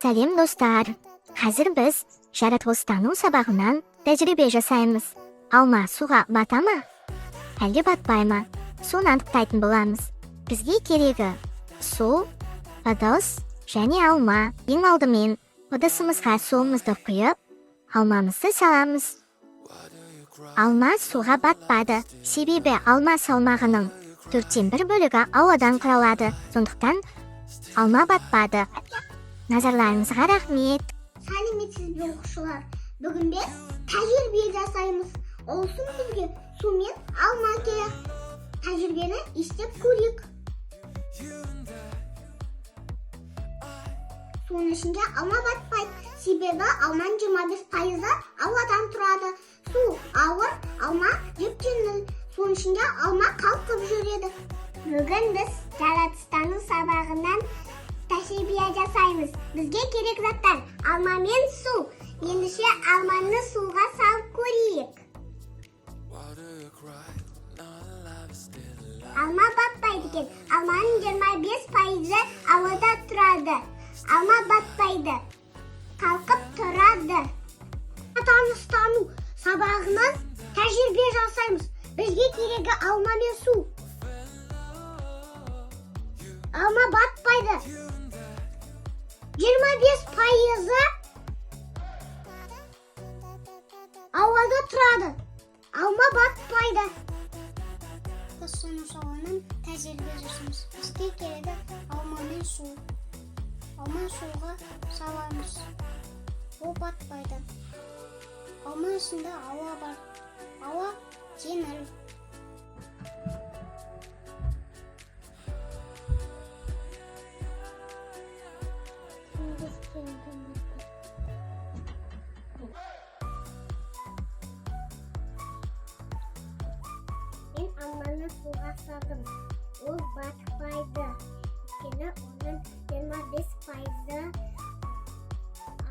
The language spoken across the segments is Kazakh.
Salam do'stlar. Hozir biz jarato'stanu sabag'idan tajriba жасаймыз. Alma suvga batami? Әлде батпаймы? Суны анықтайтын боламыз. Бізге керегі су, ыдыс және алма. Ең алдымен ыдысымызға суымызды құйып, алмамызды саламыз. Алма суға батпады, себебі алма салмағының 1/4 бөлігі ауадан құралады. Сондықтан алма батпады. Назарларыңызға рахмет. Сәлеметсіз бе оқушылар? Бүгін біз тәжірибе жасаймыз. Ол үшін бізге су мен алма керек. Тәжірибені істеп көрейік. Соның ішінде алма батпайды. Себебі алманың 25%-і ауадан тұрады. Су ауыр, алма жеп-жеңіл. Соның ішінде алма қалқып жүреді. Бүгін біз жаратылыстану сабағынан тәжірибе жасаймыз. Бізге керек заттар алма мен су. Ендеше алманы суға салып көрейік. Алма батпайды екен. Алманың 25%-і ауада тұрады. Алма батпайды. Қалқып тұрады. Жаратылыстану сабағынан тәжірибе жасаймыз. Бізге керегі алма мен су. Алма батпайды. 25%-і ауада тұрады. Алма батпайды. Біз соның соғынан тәжірибе жасаймыз. Бізге керегі алма мен су. Алма суға саламыз. Ол батпайды. Алма ішінде ауа бар. Ауа жеңіл. Мен алманы суға салдым. Ол батпайды. Өйткені оның 25%-і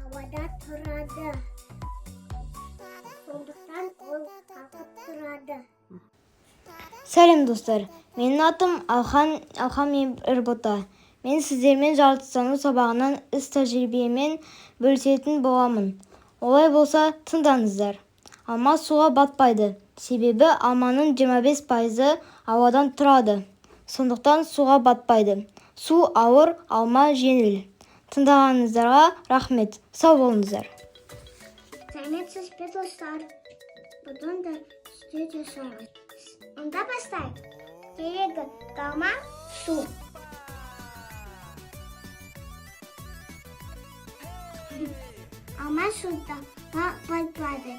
ауада тұрады. Сондықтан ол қалқып тұрады. Сәлем достар, менің атым Алхан Ербота. Мен сіздермен жаратылыстану сабағынан іс-тәжірибемен бөлісетін боламын. Олай болса, тыңдаңыздар. Алма суға батпайды, себебі алманың 25%-і ауадан тұрады. Сондықтан суға батпайды. Су ауыр, алма жеңіл. Тыңдағаныңыздарға рахмет. Сау болыңыздар. Сәлеметсіз бе достар? Бүгін де сіздер жасаймыз. Онда бастайық. Керегі алма, су. Алма суда батпайды.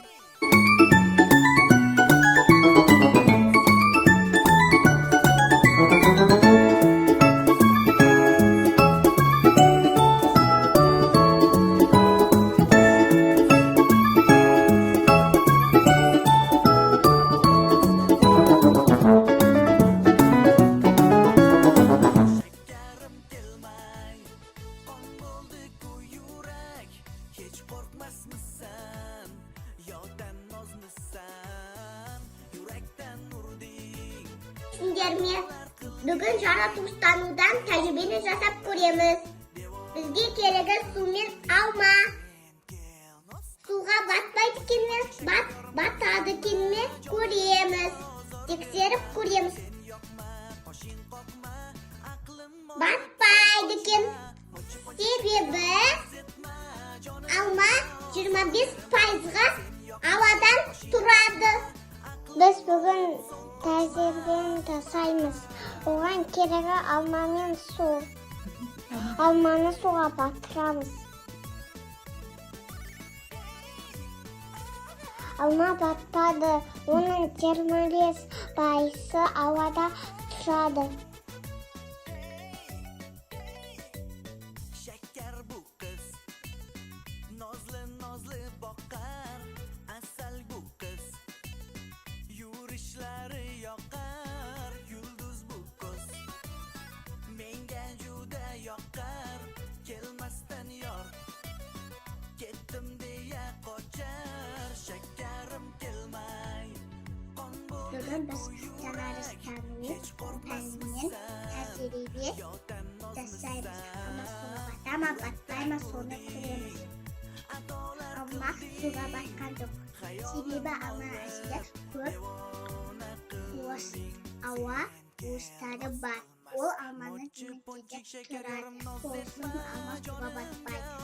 Бүгін жаратылыстанудан тәжірибені жасап көреміз. Бізге керегі су мен алма. Суға батпайды екен ме? Батады екен ме? Көреміз. Тексеріп көреміз. Батпайды екен. Себебі алма 25%-ға ауадан тұрады. Біз бүгін тәжірибені жасаймыз. Оған керегі алма мен су. Алманы суға батырамыз. Алма батпады. Оның 25%-і ауада тұрады. Бүгін біз жаратылыстану пәнінен тәжірибе жасаймыз. Алма суға бата ama batpayma sonra koyarız. Alma suga batkan yok. Sebebi almanın içinde көп boş hava boşları var. O almanın cümlede turadi. Olsun ama suga batpaydı.